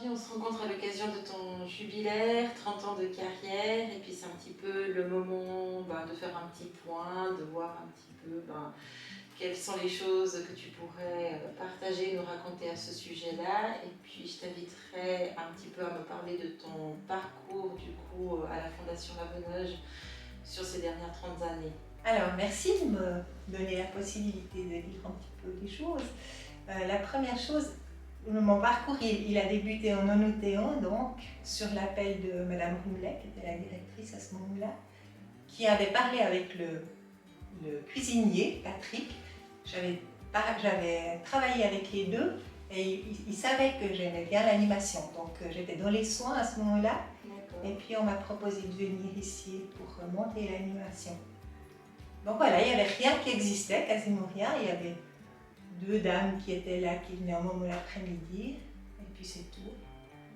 aujourd'hui, on se rencontre à l'occasion de ton jubilaire, 30 ans de carrière, et puis c'est un petit peu le moment de faire un petit point, de voir un petit peu quelles sont les choses que tu pourrais partager, nous raconter à ce sujet-là. Et puis je t'inviterai un petit peu à me parler de ton parcours du coup à la Fondation La Venoge sur ces dernières 30 années. Alors, merci de me donner la possibilité de dire un petit peu des choses. La première chose, mon parcours, il a débuté en 91, donc, sur l'appel de Madame Roulet, qui était la directrice à ce moment-là, qui avait parlé avec le cuisinier, Patrick. J'avais travaillé avec les deux et il savait que j'aimais bien l'animation. Donc, j'étais dans les soins à ce moment-là. Et puis, on m'a proposé de venir ici pour monter l'animation. Donc voilà, il n'y avait rien qui existait, quasiment rien. Il y avait 2 dames qui étaient là, qui venaient au moment de l'après-midi, et puis c'est tout.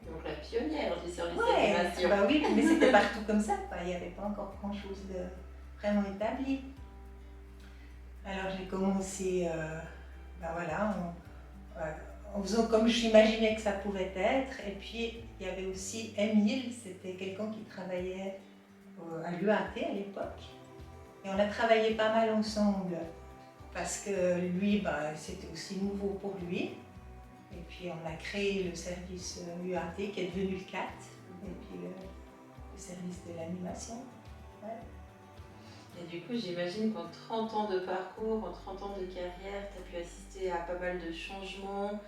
Donc la pionnière du service Ouais, d'animation. bah oui, mais c'était partout comme ça, il n'y avait pas encore grand-chose de vraiment établi. Alors j'ai commencé, en faisant comme j'imaginais que ça pouvait être, et puis il y avait aussi Émile, c'était quelqu'un qui travaillait à l'UAT à l'époque. Et on a travaillé pas mal ensemble parce que lui, c'était aussi nouveau pour lui. Et puis on a créé le service UAT qui est devenu le CAT, et puis le service de l'animation. Ouais. Et du coup, j'imagine qu'en 30 ans de parcours, en 30 ans de carrière, tu as pu assister à pas mal de changements,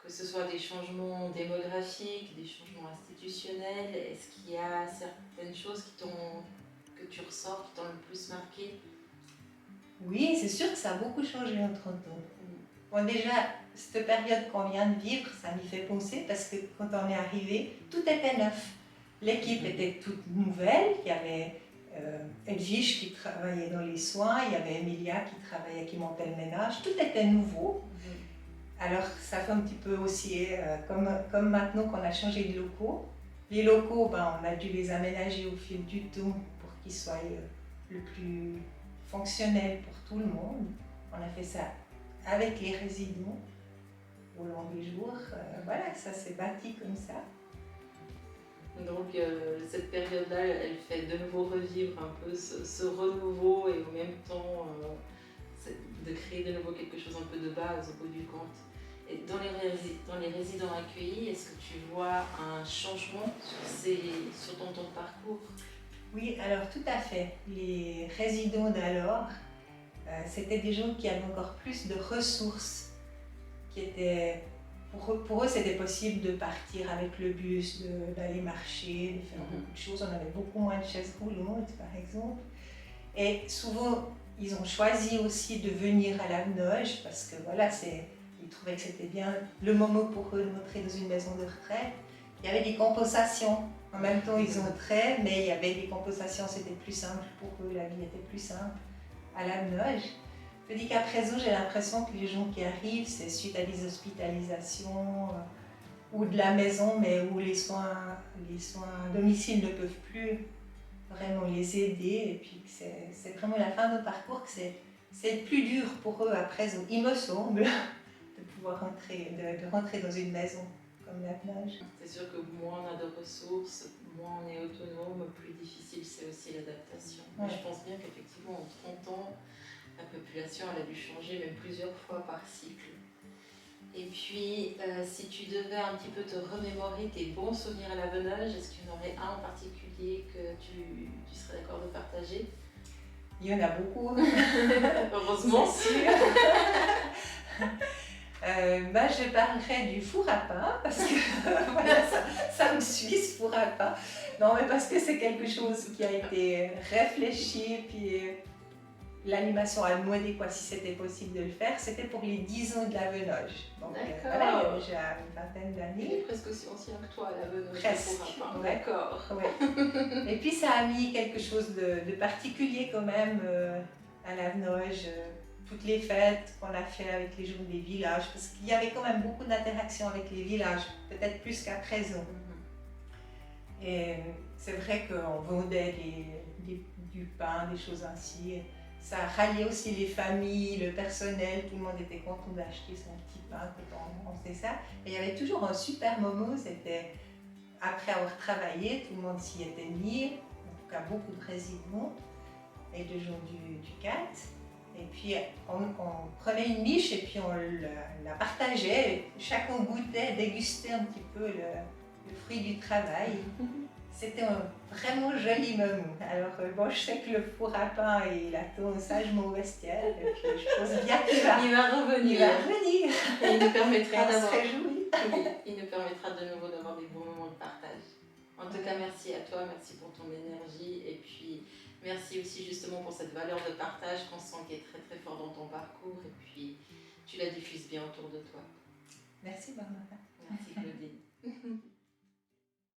que ce soit des changements démographiques, des changements institutionnels. Est-ce qu'il y a certaines choses que tu ressors, qui t'ont le plus marqué? Oui, c'est sûr que ça a beaucoup changé en 30 ans. Bon, déjà, cette période qu'on vient de vivre, ça m'y fait penser parce que quand on est arrivé, tout était neuf. L'équipe était toute nouvelle, il y avait Edwige qui travaillait dans les soins, il y avait Emilia qui montait le ménage, tout était nouveau. Alors ça fait un petit peu aussi comme maintenant qu'on a changé de locaux. Les locaux, on a dû les aménager au fil du temps pour qu'ils soient le plus fonctionnels pour tout le monde. On a fait ça avec les résidents au long des jours. Voilà, ça s'est bâti comme ça. Donc cette période-là, elle fait de nouveau revivre un peu ce renouveau et en même temps de créer de nouveau quelque chose un peu de base au bout du compte. Et dans les résidents accueillis, est-ce que tu vois un changement sur ton parcours? Oui, alors tout à fait. Les résidents d'alors, c'était des gens qui avaient encore plus de ressources, qui étaient... Pour eux, c'était possible de partir avec le bus, d'aller marcher, de faire beaucoup de choses. On avait beaucoup moins de chaises roulantes, par exemple. Et souvent, ils ont choisi aussi de venir à la Venoge parce que voilà, ils trouvaient que c'était bien le moment pour eux de rentrer dans une maison de retraite. Il y avait des compensations. En même temps, ils entraient, mais il y avait des compensations, c'était plus simple pour eux, la vie était plus simple à la Venoge. Je dis qu'à présent, j'ai l'impression que les gens qui arrivent, c'est suite à des hospitalisations ou de la maison, mais où les soins à domicile ne peuvent plus vraiment les aider. Et puis c'est vraiment la fin de parcours, que c'est plus dur pour eux à présent, il me semble, de pouvoir rentrer dans une maison comme la Venoge. C'est sûr que moins on a de ressources, moins on est autonome, plus difficile c'est aussi l'adaptation. Ouais. Je pense bien qu'effectivement en 30 ans, la population elle a dû changer même plusieurs fois par cycle. Et puis, si tu devais un petit peu te remémorer tes bons souvenirs à la Venoge, est-ce qu'il y en aurait un en particulier que tu serais d'accord de partager? Il y en a beaucoup. Heureusement. C'est sûr. Je parlerai du four à pain parce que voilà, ça me suit ce four à pain. Non, mais parce que c'est quelque chose qui a été réfléchi, puis l'animation a demandé si c'était possible de le faire. C'était pour les 10 ans de la Venoge. Donc voilà, il y a déjà une vingtaine d'années. Il est presque aussi ancien que toi, la Venoge. Presque. Ouais. D'accord. Ouais. Et puis ça a mis quelque chose de particulier quand même à la Venoge. Toutes les fêtes qu'on a fait avec les gens des villages, parce qu'il y avait quand même beaucoup d'interactions avec les villages, peut-être plus qu'à présent. Et c'est vrai qu'on vendait du pain, des choses ainsi. ça a rallié aussi les familles, le personnel, tout le monde était content d'acheter son petit pain quand on faisait ça. Et il y avait toujours un super moment, c'était après avoir travaillé, tout le monde s'y était mis, en tout cas beaucoup de résidents, et le jour du 4. Et puis on prenait une miche et puis on la partageait, chacun goûtait, dégustait un petit peu le fruit du travail. C'était un vraiment joli moment. Alors bon, je sais que le four à pain et la tourne sagement au vestiaire, et puis je pense bien qu'il va, Il va revenir. il va revenir. Et il nous permettra On se d'avoir... réjouit. Oui, il nous permettra de nouveau d'avoir des bons moments de partage. En tout cas, merci à toi, merci pour ton énergie et puis merci aussi justement pour cette valeur de partage qu'on sent qui est très très fort dans ton parcours et puis tu la diffuses bien autour de toi. Merci Barbara. Merci Claudine.